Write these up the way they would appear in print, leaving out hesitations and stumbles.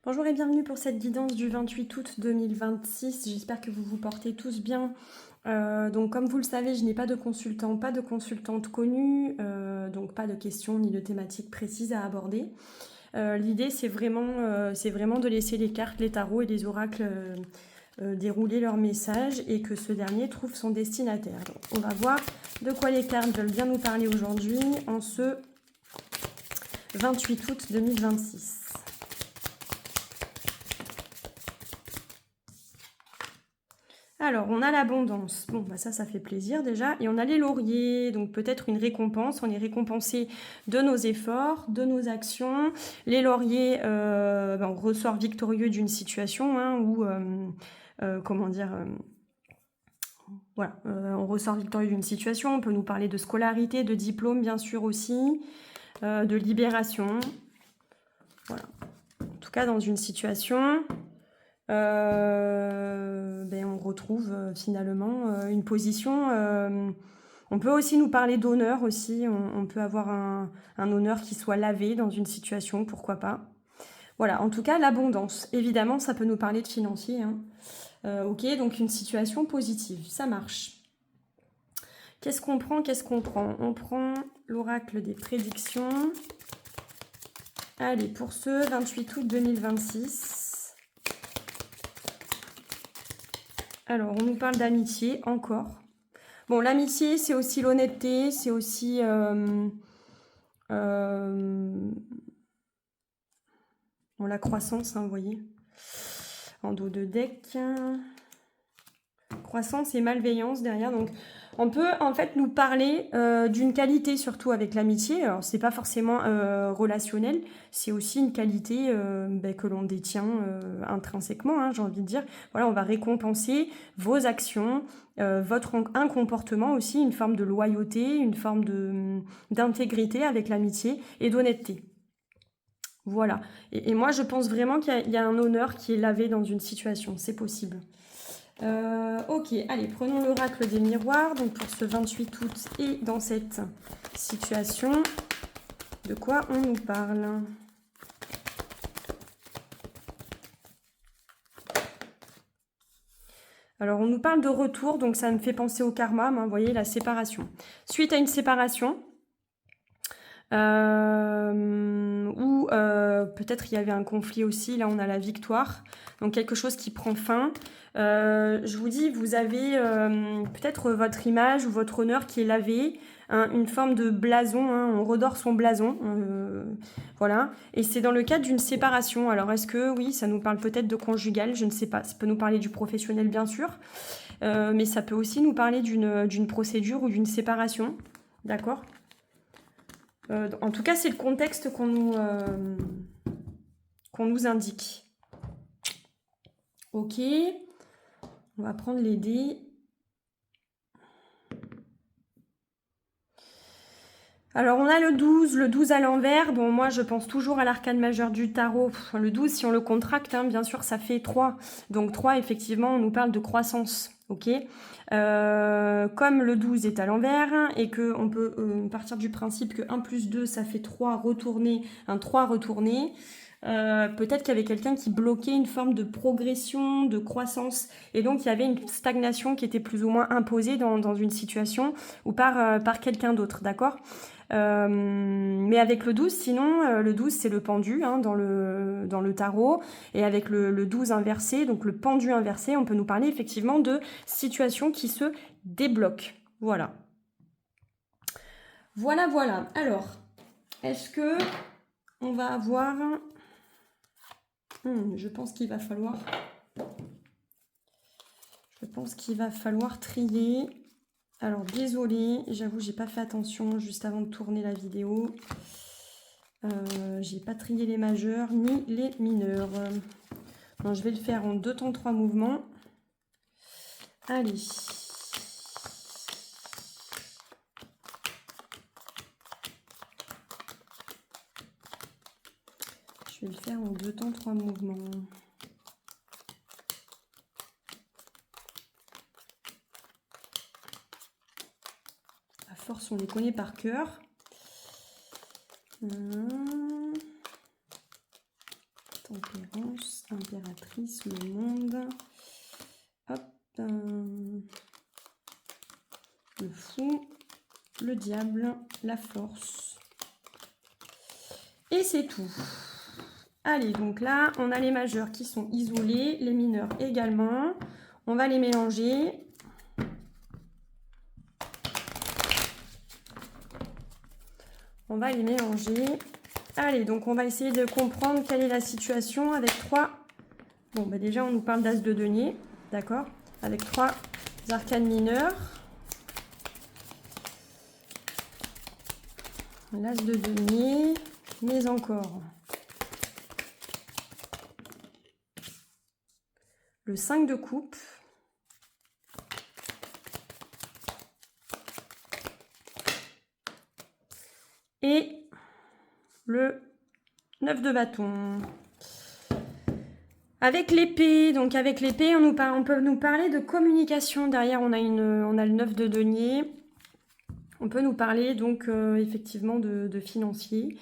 Bonjour et bienvenue pour cette guidance du 28 août 2026. J'espère que vous vous portez tous bien. Donc comme vous le savez, je n'ai pas de consultant, pas de consultante connue, donc pas de questions ni de thématiques précises à aborder. L'idée c'est vraiment de laisser les cartes, les tarots et les oracles dérouler leur message et que ce dernier trouve son destinataire. Donc, on va voir de quoi les cartes veulent bien nous parler aujourd'hui en ce 28 août 2026. Alors, on a l'abondance. Bon, bah ça fait plaisir déjà. Et on a les lauriers, donc peut-être une récompense. On est récompensé de nos efforts, de nos actions. Les lauriers, on ressort victorieux d'une situation où, voilà, on ressort victorieux d'une situation. On peut nous parler de scolarité, de diplôme, bien sûr aussi, de libération. Voilà. En tout cas, dans une situation... on retrouve finalement une position. On peut aussi nous parler d'honneur aussi. On peut avoir un honneur qui soit lavé dans une situation, pourquoi pas. Voilà, en tout cas, l'abondance. Évidemment, ça peut nous parler de financier. Ok, donc une situation positive, ça marche. Qu'est-ce qu'on prend? On prend l'oracle des prédictions. Allez, pour ce 28 août 2026. Alors, on nous parle d'amitié, encore. Bon, l'amitié, c'est aussi l'honnêteté, c'est aussi... la croissance, vous voyez. En dos de deck. Croissance et malveillance derrière. Donc, on peut en fait nous parler d'une qualité, surtout avec l'amitié. Alors, c'est pas forcément relationnel, c'est aussi une qualité que l'on détient intrinsèquement, j'ai envie de dire. Voilà, on va récompenser vos actions, un comportement aussi, une forme de loyauté, une forme d'intégrité avec l'amitié et d'honnêteté. Voilà. Et moi, je pense vraiment qu'il y a un honneur qui est lavé dans une situation. C'est possible. Ok, allez, prenons l'oracle des miroirs. Donc pour ce 28 août et dans cette situation, de quoi on nous parle? Alors on nous parle de retour, donc ça me fait penser au karma, vous voyez, la séparation. Suite à une séparation, ou peut-être il y avait un conflit aussi, là on a la victoire, donc quelque chose qui prend fin. Je vous dis, vous avez peut-être votre image ou votre honneur qui est lavé, une forme de blason, on redore son blason, voilà, et c'est dans le cadre d'une séparation. Alors est-ce que, oui, ça nous parle peut-être de conjugal, je ne sais pas, ça peut nous parler du professionnel bien sûr, mais ça peut aussi nous parler d'une procédure ou d'une séparation, d'accord? En tout cas, c'est le contexte qu'on nous indique. Ok. On va prendre les dés. Alors, on a le 12 à l'envers. Bon, moi, je pense toujours à l'arcane majeur du tarot. Le 12, si on le contracte, bien sûr, ça fait 3. Donc, 3, effectivement, on nous parle de croissance. Ok. Comme le 12 est à l'envers et qu'on peut partir du principe que 1 plus 2, ça fait 3 retourné, un 3 retourné. Peut-être qu'il y avait quelqu'un qui bloquait une forme de progression, de croissance, et donc il y avait une stagnation qui était plus ou moins imposée dans une situation ou par quelqu'un d'autre, d'accord? Mais avec le 12, sinon, le 12 c'est le pendu dans le tarot, et avec le 12 inversé, donc le pendu inversé, on peut nous parler effectivement de situations qui se débloquent. Voilà. Voilà. Alors, est-ce que on va avoir... je pense qu'il va falloir... trier. Alors, désolée, j'avoue, j'ai pas fait attention juste avant de tourner la vidéo. J'ai pas trié les majeurs ni les mineurs. Non, je vais le faire en 2 temps 3 mouvements. Allez. Je vais le faire en 2 temps 3 mouvements. À force, on les connaît par cœur. tempérance, impératrice, le monde. Hop. Le fou, le diable, la force. Et c'est tout. Allez, donc là, on a les majeurs qui sont isolés, les mineurs également. On va les mélanger. On va les mélanger. Allez, donc on va essayer de comprendre quelle est la situation avec 3. Bon, bah déjà, on nous parle d'as de denier, d'accord? Avec 3 arcanes mineurs. L'as de denier, mais encore. Le 5 de coupe. Et le 9 de bâton. Avec l'épée, donc avec l'épée, on peut nous parler de communication. Derrière, on a le 9 de denier. On peut nous parler donc effectivement de financier.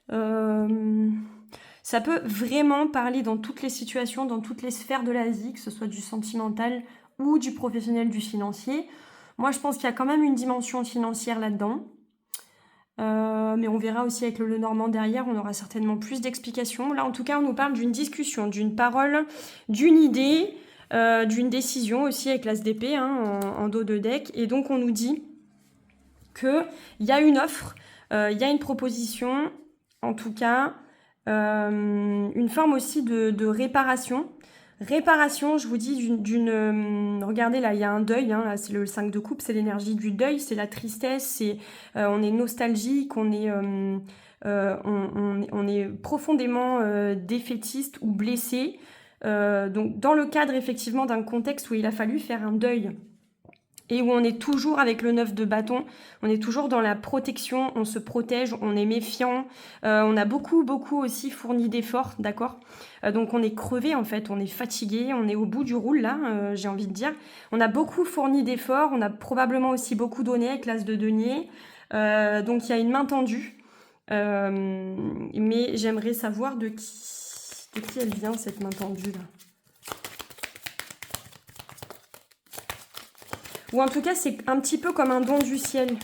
Ça peut vraiment parler dans toutes les situations, dans toutes les sphères de la vie, que ce soit du sentimental ou du professionnel, du financier. Moi, je pense qu'il y a quand même une dimension financière là-dedans. Mais on verra aussi avec le Lenormand derrière, on aura certainement plus d'explications. Là, en tout cas, on nous parle d'une discussion, d'une parole, d'une idée, d'une décision aussi avec l'As d'épée en dos de deck. Et donc, on nous dit qu'il y a une offre, il y a une proposition, en tout cas, une forme aussi de réparation. Réparation, je vous dis, regardez là, il y a un deuil, là, c'est le 5 de coupe, c'est l'énergie du deuil, c'est la tristesse, on est nostalgique, on est profondément défaitiste ou blessé. Donc dans le cadre effectivement d'un contexte où il a fallu faire un deuil, et où on est toujours avec le 9 de bâton, on est toujours dans la protection, on se protège, on est méfiant, on a beaucoup aussi fourni d'efforts, d'accord, donc on est crevé en fait, on est fatigué, on est au bout du roule là, j'ai envie de dire. On a beaucoup fourni d'efforts, on a probablement aussi beaucoup donné avec l'As de denier, donc il y a une main tendue, mais j'aimerais savoir de qui elle vient cette main tendue là. Ou en tout cas, c'est un petit peu comme un don du ciel.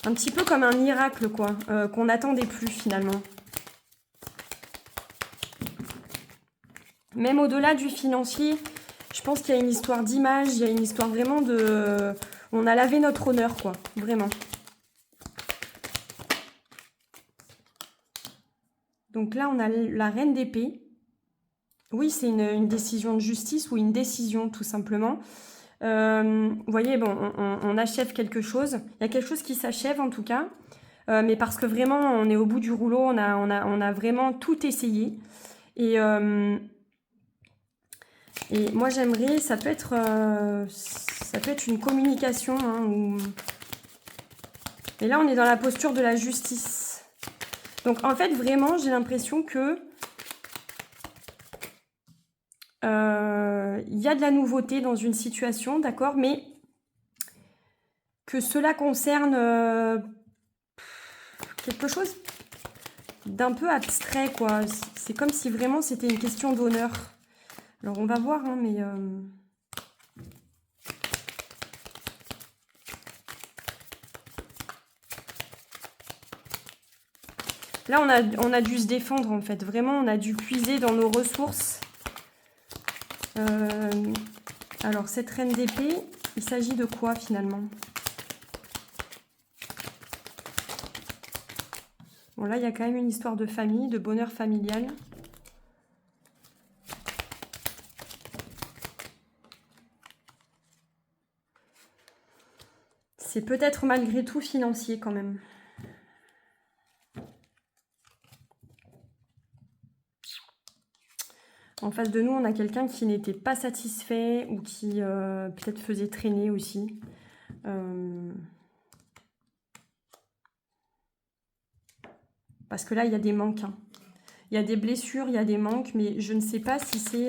Un petit peu comme un miracle, quoi, qu'on n'attendait plus, finalement. Même au-delà du financier, je pense qu'il y a une histoire d'image, il y a une histoire vraiment de... On a lavé notre honneur, quoi, vraiment. Donc là, on a la reine d'épée. Oui, c'est une décision de justice ou une décision, tout simplement. Vous voyez, bon, on achève quelque chose. Il y a quelque chose qui s'achève en tout cas, mais parce que vraiment on est au bout du rouleau, on a vraiment tout essayé. Et moi j'aimerais, ça peut être une communication. Et là on est dans la posture de la justice. Donc en fait vraiment j'ai l'impression que il y a de la nouveauté dans une situation, d'accord, mais que cela concerne quelque chose d'un peu abstrait, quoi. C'est comme si vraiment c'était une question d'honneur. Alors on va voir, mais... Là, on a dû se défendre, en fait. Vraiment, on a dû puiser dans nos ressources. Alors, cette reine d'épée, il s'agit de quoi, finalement? Bon, là, il y a quand même une histoire de famille, de bonheur familial. C'est peut-être malgré tout financier, quand même. En face de nous, on a quelqu'un qui n'était pas satisfait ou qui peut-être faisait traîner aussi. Parce que là, il y a des manques. Il y a des blessures, il y a des manques, mais je ne sais pas si c'est...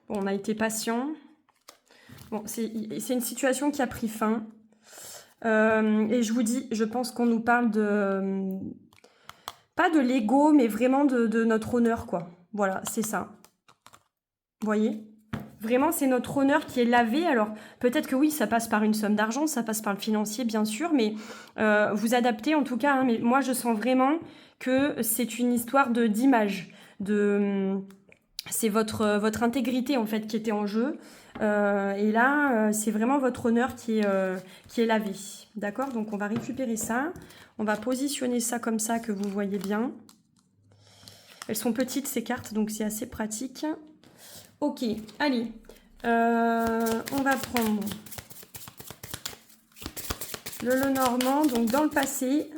Bon, on a été patient. Bon, c'est une situation qui a pris fin. Et je vous dis, je pense qu'on nous parle de... pas de l'ego, mais vraiment de notre honneur, quoi. Voilà, c'est ça. Vous voyez? Vraiment, c'est notre honneur qui est lavé. Alors, peut-être que oui, ça passe par une somme d'argent, ça passe par le financier, bien sûr, mais vous adaptez en tout cas. Hein, mais moi, je sens vraiment que c'est une histoire d'image. C'est votre intégrité, en fait, qui était en jeu. Et là, c'est vraiment votre honneur qui est lavé. D'accord? Donc, on va récupérer ça. On va positionner ça comme ça, que vous voyez bien. Elles sont petites, ces cartes, donc c'est assez pratique. Ok, allez. On va prendre le Lenormand, donc dans le passé.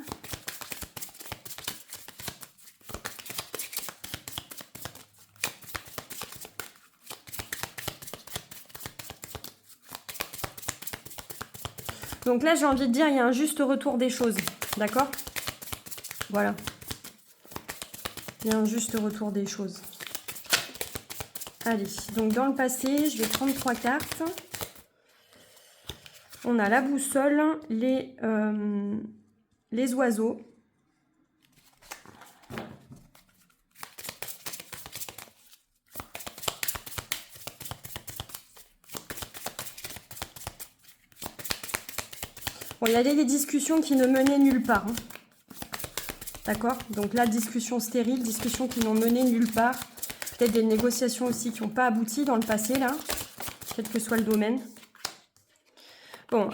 Donc là, j'ai envie de dire, il y a un juste retour des choses. D'accord? Voilà. Il y a un juste retour des choses. Allez, donc dans le passé, je vais prendre 3 cartes. On a la boussole, les oiseaux. Bon, il y a des discussions qui ne menaient nulle part. Hein. D'accord? Donc là, discussion stérile, discussions qui n'ont mené nulle part. Peut-être des négociations aussi qui n'ont pas abouti dans le passé, là. Quel que soit le domaine. Bon,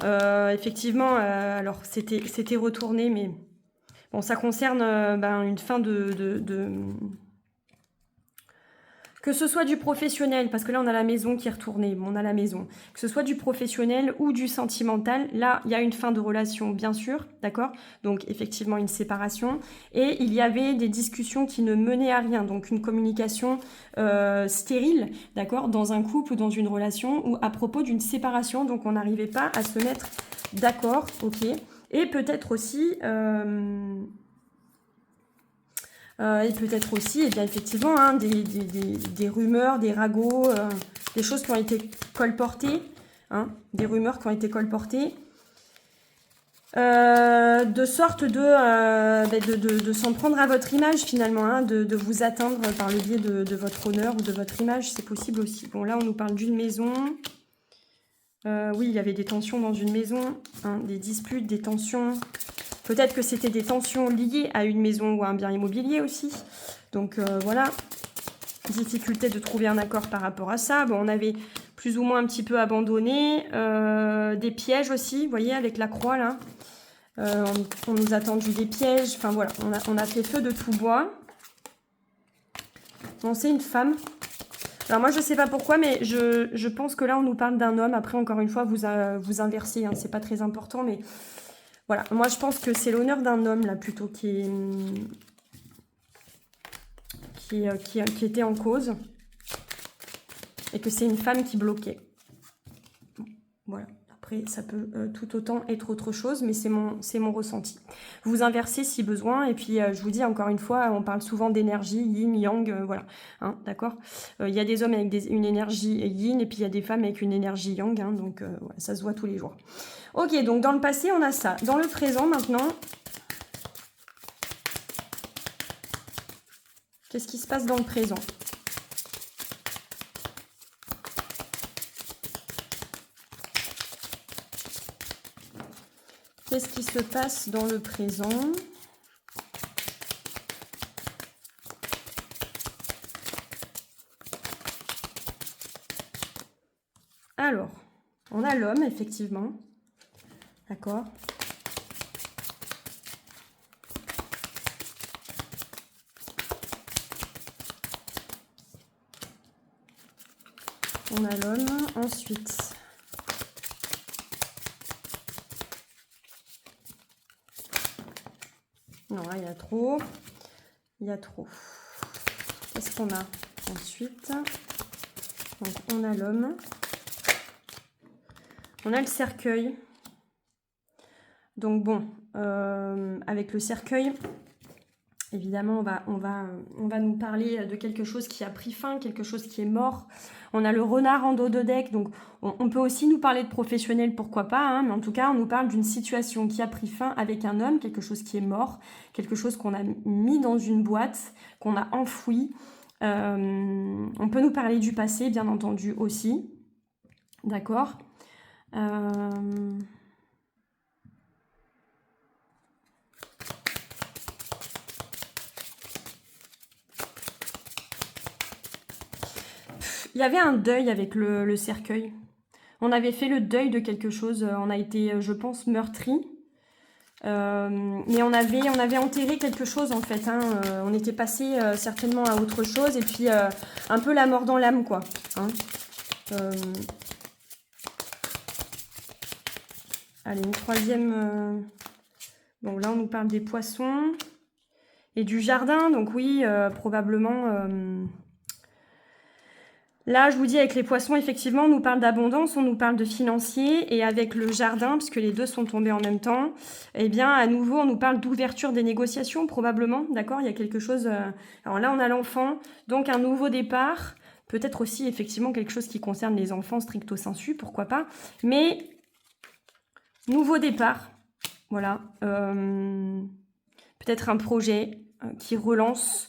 effectivement, alors c'était retourné, mais bon, ça concerne une fin que ce soit du professionnel, parce que là on a la maison qui est retournée, on a la maison, que ce soit du professionnel ou du sentimental, là il y a une fin de relation bien sûr, d'accord? Donc effectivement une séparation, et il y avait des discussions qui ne menaient à rien, donc une communication stérile, d'accord? Dans un couple ou dans une relation, ou à propos d'une séparation, donc on n'arrivait pas à se mettre d'accord, ok? Et peut-être aussi... et peut-être aussi, eh bien, effectivement, hein, des rumeurs, des ragots, des choses qui ont été colportées, hein, des rumeurs qui ont été colportées, de sorte de s'en prendre à votre image finalement, hein, de vous atteindre par le biais de votre honneur ou de votre image, c'est possible aussi. Bon, là, on nous parle d'une maison. Oui, il y avait des tensions dans une maison, hein, des disputes, des tensions... Peut-être que c'était des tensions liées à une maison ou à un bien immobilier aussi. Donc voilà, difficulté de trouver un accord par rapport à ça. Bon, on avait plus ou moins un petit peu abandonné. Des pièges aussi, vous voyez, avec la croix là. On nous a tendu des pièges. Enfin voilà, on a fait feu de tout bois. Bon, c'est une femme. Alors moi, je ne sais pas pourquoi, mais je pense que là, on nous parle d'un homme. Après, encore une fois, vous inversez, hein, c'est pas très important, mais... Voilà, moi je pense que c'est l'honneur d'un homme là plutôt qui était en cause et que c'est une femme qui bloquait. Voilà, après ça peut tout autant être autre chose, mais c'est mon ressenti. Vous inversez si besoin, et puis je vous dis encore une fois, on parle souvent d'énergie, yin, yang, voilà, hein, d'accord. Il y a des hommes avec une énergie yin, et puis il y a des femmes avec une énergie yang, hein, donc voilà, ça se voit tous les jours. Ok, donc dans le passé, on a ça. Dans le présent, maintenant, qu'est-ce qui se passe dans le présent? Qu'est-ce qui se passe dans le présent? Alors, on a l'homme, effectivement. D'accord. On a l'homme. Ensuite, non, là, il y a trop. Il y a trop. Qu'est-ce qu'on a ensuite? Donc, on a l'homme. On a le cercueil. Donc bon, avec le cercueil, Évidemment, on va nous parler de quelque chose qui a pris fin, quelque chose qui est mort. On a le renard en dos de deck, donc on peut aussi nous parler de professionnel, pourquoi pas, hein, mais en tout cas, on nous parle d'une situation qui a pris fin avec un homme, quelque chose qui est mort, quelque chose qu'on a mis dans une boîte, qu'on a enfoui. On peut nous parler du passé, bien entendu, aussi. D'accord. Il y avait un deuil avec le cercueil. On avait fait le deuil de quelque chose. On a été, je pense, meurtri. Mais on avait enterré quelque chose en fait. Hein. On était passé certainement à autre chose. Et puis un peu la mort dans l'âme, quoi. Hein. Allez, une troisième. Bon, là, on nous parle des poissons et du jardin. Donc oui, probablement... Là, je vous dis, avec les poissons, effectivement, on nous parle d'abondance, on nous parle de financier, et avec le jardin, puisque les deux sont tombés en même temps, eh bien, à nouveau, on nous parle d'ouverture des négociations, probablement, d'accord? Il y a quelque chose... Alors là, on a l'enfant, donc un nouveau départ, peut-être aussi, effectivement, quelque chose qui concerne les enfants stricto sensu, pourquoi pas, mais nouveau départ, voilà. Peut-être un projet qui relance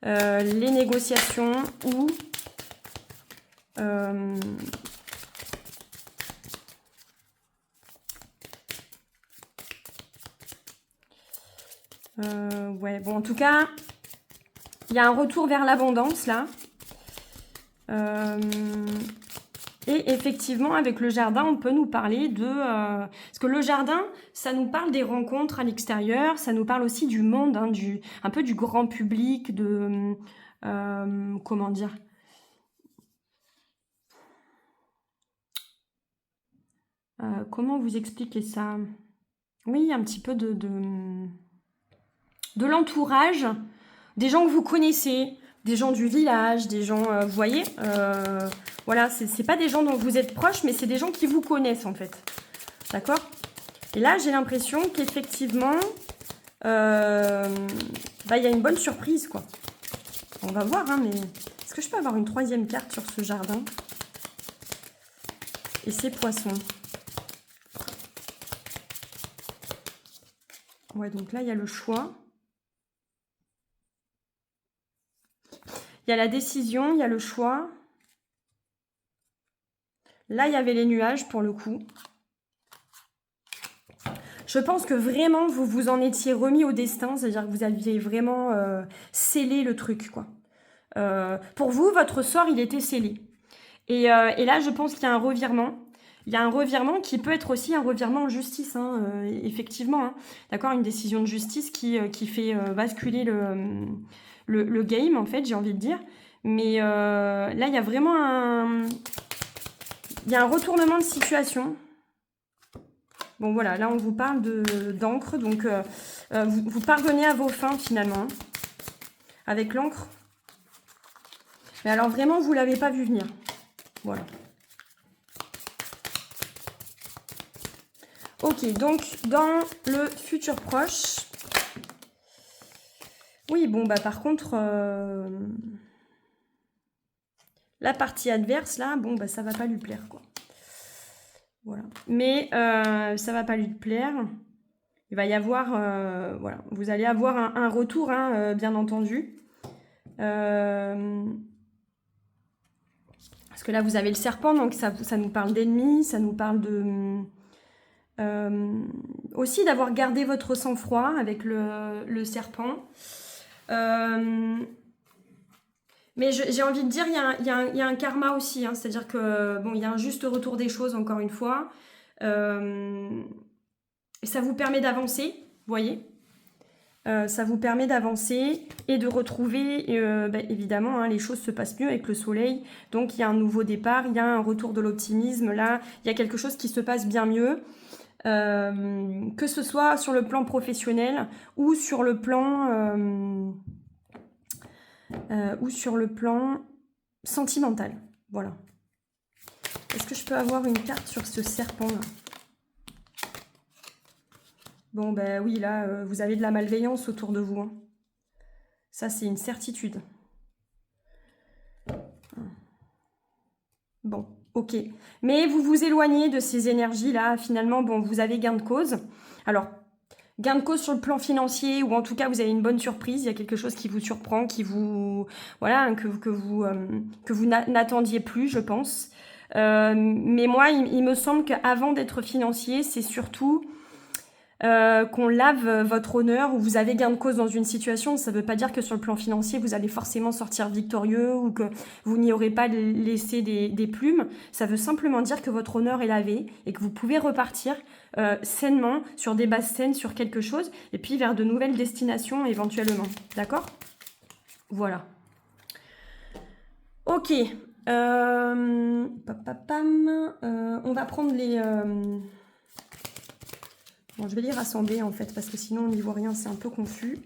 les négociations ou... ouais, bon, en tout cas, il y a un retour vers l'abondance, là. Et effectivement, avec le jardin, on peut nous parler de... parce que le jardin, ça nous parle des rencontres à l'extérieur, ça nous parle aussi du monde, hein, un peu du grand public, de... comment dire? Comment vous expliquer ça? Oui, un petit peu de l'entourage, des gens que vous connaissez, des gens du village, des gens, vous voyez, voilà, c'est pas des gens dont vous êtes proches, mais c'est des gens qui vous connaissent en fait, d'accord? Et là, j'ai l'impression qu'effectivement, il y a une bonne surprise, quoi. On va voir, hein, mais est-ce que je peux avoir une troisième carte sur ce jardin et ces poissons? Ouais, donc là, il y a le choix. Il y a la décision, il y a le choix. Là, il y avait les nuages, pour le coup. Je pense que vraiment, vous vous en étiez remis au destin. C'est-à-dire que vous aviez vraiment scellé le truc, quoi. Pour vous, votre sort, il était scellé. Et là, je pense qu'il y a un revirement. Il y a un revirement qui peut être aussi un revirement en justice, hein, effectivement. Hein. D'accord, une décision de justice qui fait basculer le game, en fait, j'ai envie de dire. Mais là, il y a vraiment il y a un retournement de situation. Bon, voilà, là, on vous parle d'encre. Donc, vous parvenez à vos fins, finalement, avec l'encre. Mais alors, vraiment, vous ne l'avez pas vu venir. Voilà. Ok, donc dans le futur proche, oui, bon, bah par contre, la partie adverse, là, bon, bah ça va pas lui plaire, quoi. Voilà. Mais ça va pas lui plaire. Il va y avoir, voilà, vous allez avoir un retour, hein, bien entendu. Parce que là, vous avez le serpent, donc ça nous parle d'ennemis, ça nous parle de... aussi d'avoir gardé votre sang-froid avec le serpent. Mais j'ai envie de dire, il y a un karma aussi. Hein, c'est-à-dire que, bon, il y a un juste retour des choses, encore une fois. Ça vous permet d'avancer, vous voyez. Ça vous permet d'avancer et de retrouver, évidemment, hein, les choses se passent mieux avec le soleil. Donc, il y a un nouveau départ, il y a un retour de l'optimisme. Là, il y a quelque chose qui se passe bien mieux. Que ce soit sur le plan professionnel ou sur le plan sentimental. Voilà. Est-ce que je peux avoir une carte sur ce serpent là? Bon, ben oui, là, vous avez de la malveillance autour de vous. Hein. Ça, c'est une certitude. Bon, ok. Mais vous vous éloignez de ces énergies-là. Finalement, bon, vous avez gain de cause. Alors, gain de cause sur le plan financier, ou en tout cas, vous avez une bonne surprise. Il y a quelque chose qui vous surprend, qui vous... Voilà, que vous n'attendiez plus, je pense. Mais moi, il me semble qu'avant d'être financier, c'est surtout... qu'on lave votre honneur ou vous avez gain de cause dans une situation. Ça ne veut pas dire que sur le plan financier, vous allez forcément sortir victorieux ou que vous n'y aurez pas laissé des plumes. Ça veut simplement dire que votre honneur est lavé et que vous pouvez repartir sainement, sur des bases saines, sur quelque chose, et puis vers de nouvelles destinations éventuellement. D'accord ? Voilà. Ok. On va prendre les... Bon, je vais les rassembler en fait, parce que sinon, au niveau rien, c'est un peu confus.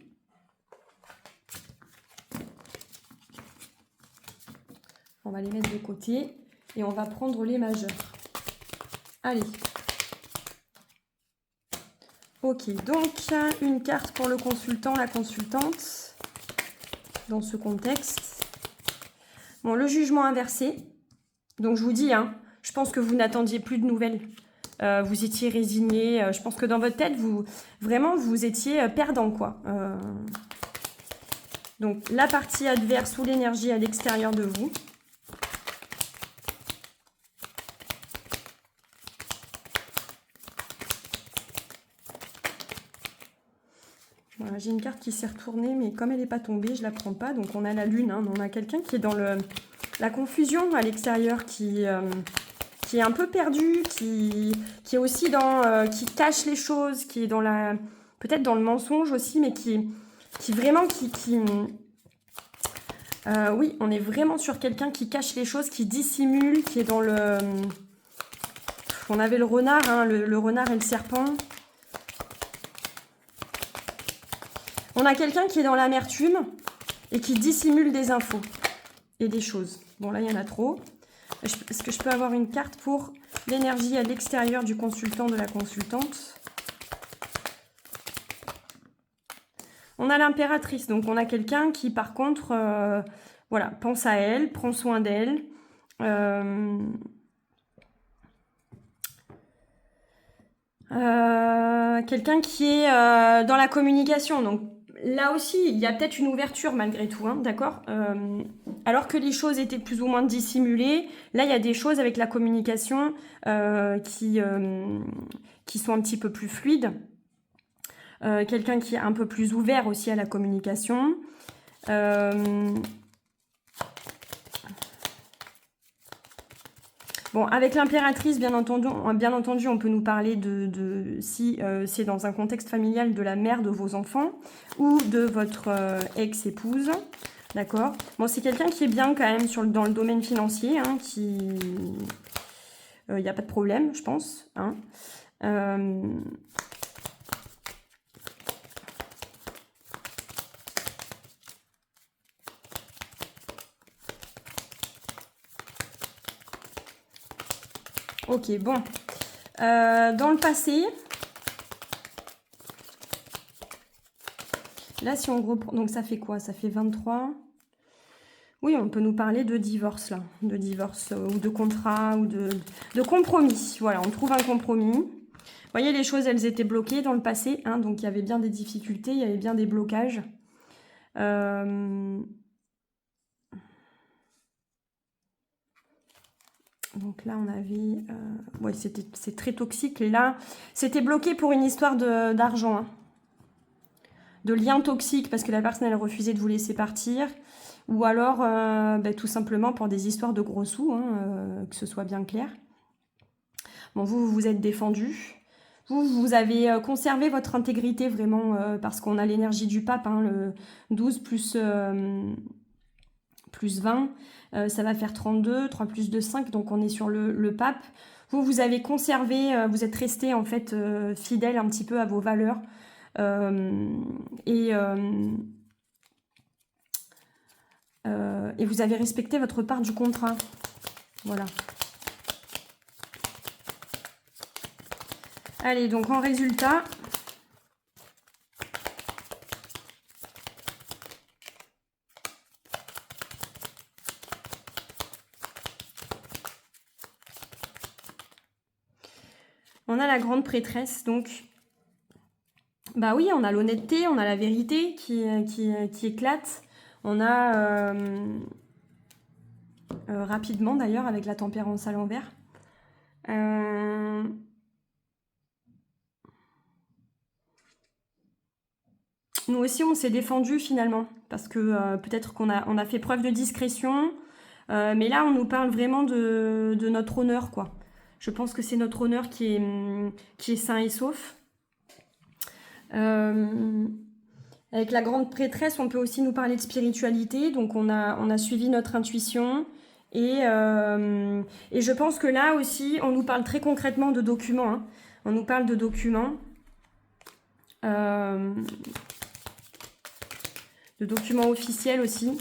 On va les mettre de côté et on va prendre les majeurs. Allez. Ok, donc une carte pour le consultant, la consultante, dans ce contexte. Bon, le jugement inversé. Donc, je vous dis, hein, je pense que vous n'attendiez plus de nouvelles. Vous étiez résigné. Je pense que dans votre tête, vous étiez perdant, quoi. Donc, la partie adverse ou l'énergie à l'extérieur de vous. Voilà, j'ai une carte qui s'est retournée, mais comme elle n'est pas tombée, je ne la prends pas. Donc, on a la lune. Hein, on a quelqu'un qui est dans la confusion à l'extérieur, qui est un peu perdu, qui est aussi dans... qui cache les choses, qui est dans la... peut-être dans le mensonge aussi, mais qui vraiment... oui, on est vraiment sur quelqu'un qui cache les choses, qui dissimule, qui est dans le... On avait le renard, hein, le renard et le serpent. On a quelqu'un qui est dans l'amertume et qui dissimule des infos et des choses. Bon, là, il y en a trop. Est-ce que je peux avoir une carte pour l'énergie à l'extérieur du consultant, de la consultante? On a l'impératrice, donc on a quelqu'un qui, par contre, voilà, pense à elle, prend soin d'elle. Quelqu'un qui est dans la communication, donc là aussi, il y a peut-être une ouverture malgré tout, hein, d'accord, alors que les choses étaient plus ou moins dissimulées, là, il y a des choses avec la communication qui sont un petit peu plus fluides. Quelqu'un qui est un peu plus ouvert aussi à la communication. Bon, avec l'impératrice, bien entendu, on peut nous parler de si c'est dans un contexte familial de la mère de vos enfants ou de votre ex-épouse. D'accord. Bon, c'est quelqu'un qui est bien quand même dans le domaine financier, hein, qui... Il n'y a pas de problème, je pense. Hein. Ok, bon. Dans le passé, là, si on reprend... Donc, ça fait quoi? Ça fait 23. Oui, on peut nous parler de divorce, là. De divorce ou de contrat ou de compromis. Voilà, on trouve un compromis. Vous voyez, les choses, elles étaient bloquées dans le passé. Hein, donc, il y avait bien des difficultés, il y avait bien des blocages. Donc là, on avait... ouais, c'est très toxique. Et là, c'était bloqué pour une histoire d'argent. Hein. De liens toxiques parce que la personne, elle refusait de vous laisser partir. Ou alors, tout simplement pour des histoires de gros sous, hein, que ce soit bien clair. Bon, vous vous êtes défendu. Vous avez conservé votre intégrité vraiment parce qu'on a l'énergie du pape, hein, le 12 plus 20, ça va faire 32, 3 plus 2, 5, donc on est sur le pape. Vous avez conservé, vous êtes resté en fait fidèle un petit peu à vos valeurs et vous avez respecté votre part du contrat. Voilà. Allez, donc en résultat... On a la grande prêtresse, donc... Bah oui, on a l'honnêteté, on a la vérité qui éclate. On a... rapidement d'ailleurs, avec la tempérance à l'envers. Nous aussi, on s'est défendu finalement, parce que peut-être qu'on a fait preuve de discrétion, mais là, on nous parle vraiment de notre honneur, quoi. Je pense que c'est notre honneur qui est sain et sauf. Avec la grande prêtresse, on peut aussi nous parler de spiritualité, donc on a suivi notre intuition. Et je pense que là aussi, on nous parle très concrètement de documents. Hein. On nous parle de documents. De documents officiels aussi.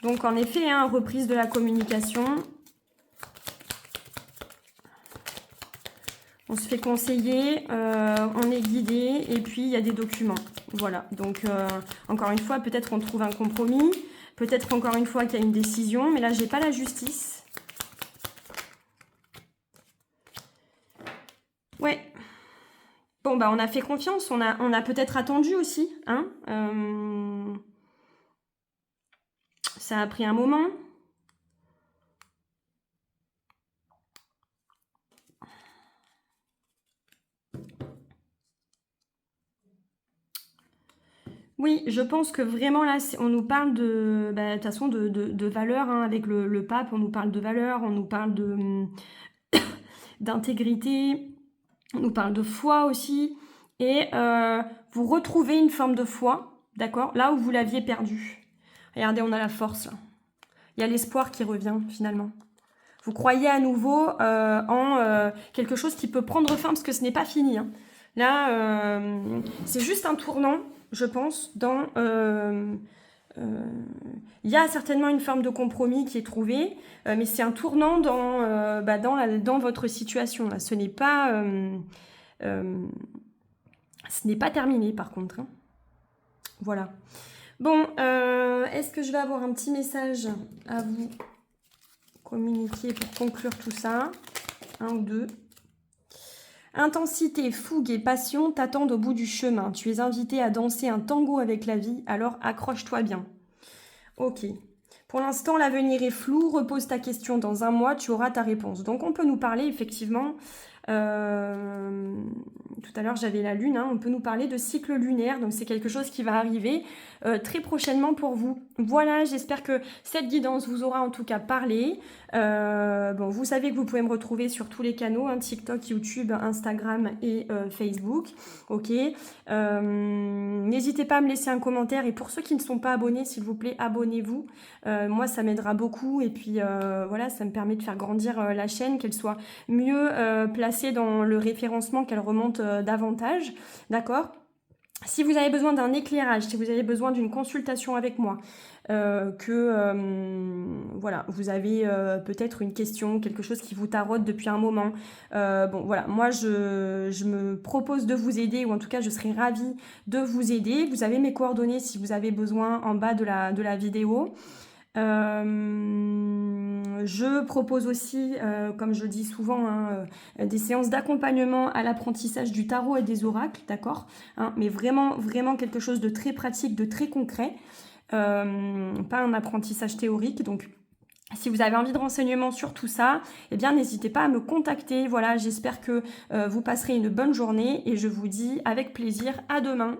Donc en effet, hein, reprise de la communication. On se fait conseiller, on est guidé et puis il y a des documents. Voilà, donc encore une fois, peut-être qu'on trouve un compromis, peut-être encore une fois qu'il y a une décision, mais là, j'ai pas la justice. Ouais. Bon, bah on a fait confiance, on a peut-être attendu aussi. Hein ça a pris un moment. Oui, je pense que vraiment là, on nous parle de toute façon de valeurs, hein, avec le pape, on nous parle de valeurs, on nous parle d'intégrité, on nous parle de foi aussi, et vous retrouvez une forme de foi, d'accord, là où vous l'aviez perdue. Regardez, on a la force là. Il y a l'espoir qui revient finalement. Vous croyez à nouveau en quelque chose qui peut prendre fin, parce que ce n'est pas fini. Hein. Là, c'est juste un tournant, je pense, dans... il y a certainement une forme de compromis qui est trouvée, mais c'est un tournant dans votre situation. Là. Ce n'est pas terminé, par contre. Hein. Voilà. Bon, est-ce que je vais avoir un petit message à vous communiquer pour conclure tout ça? Un ou deux. Intensité, fougue et passion t'attendent au bout du chemin. Tu es invité à danser un tango avec la vie, alors accroche-toi bien. Ok. Pour l'instant, l'avenir est flou. Repose ta question dans un mois, tu auras ta réponse. Donc, on peut nous parler effectivement... tout à l'heure, j'avais la lune. Hein, on peut nous parler de cycle lunaire. Donc, c'est quelque chose qui va arriver très prochainement pour vous. Voilà, j'espère que cette guidance vous aura en tout cas parlé. Bon, vous savez que vous pouvez me retrouver sur tous les canaux, hein, TikTok, YouTube, Instagram et Facebook. Ok. N'hésitez pas à me laisser un commentaire. Et pour ceux qui ne sont pas abonnés, s'il vous plaît, abonnez-vous. Moi, ça m'aidera beaucoup. Et puis, voilà, ça me permet de faire grandir la chaîne, qu'elle soit mieux placée dans le référencement, qu'elle remonte davantage. D'accord ? Si vous avez besoin d'un éclairage, si vous avez besoin d'une consultation avec moi, voilà, vous avez peut-être une question, quelque chose qui vous taraude depuis un moment. Bon, voilà, moi, je me propose de vous aider, ou en tout cas, je serai ravie de vous aider. Vous avez mes coordonnées si vous avez besoin en bas de la vidéo. Je propose aussi, comme je dis souvent, hein, des séances d'accompagnement à l'apprentissage du tarot et des oracles, d'accord, hein, mais vraiment, vraiment quelque chose de très pratique, de très concret, pas un apprentissage théorique. Donc, si vous avez envie de renseignements sur tout ça, eh bien, n'hésitez pas à me contacter. Voilà, j'espère que vous passerez une bonne journée et je vous dis avec plaisir à demain.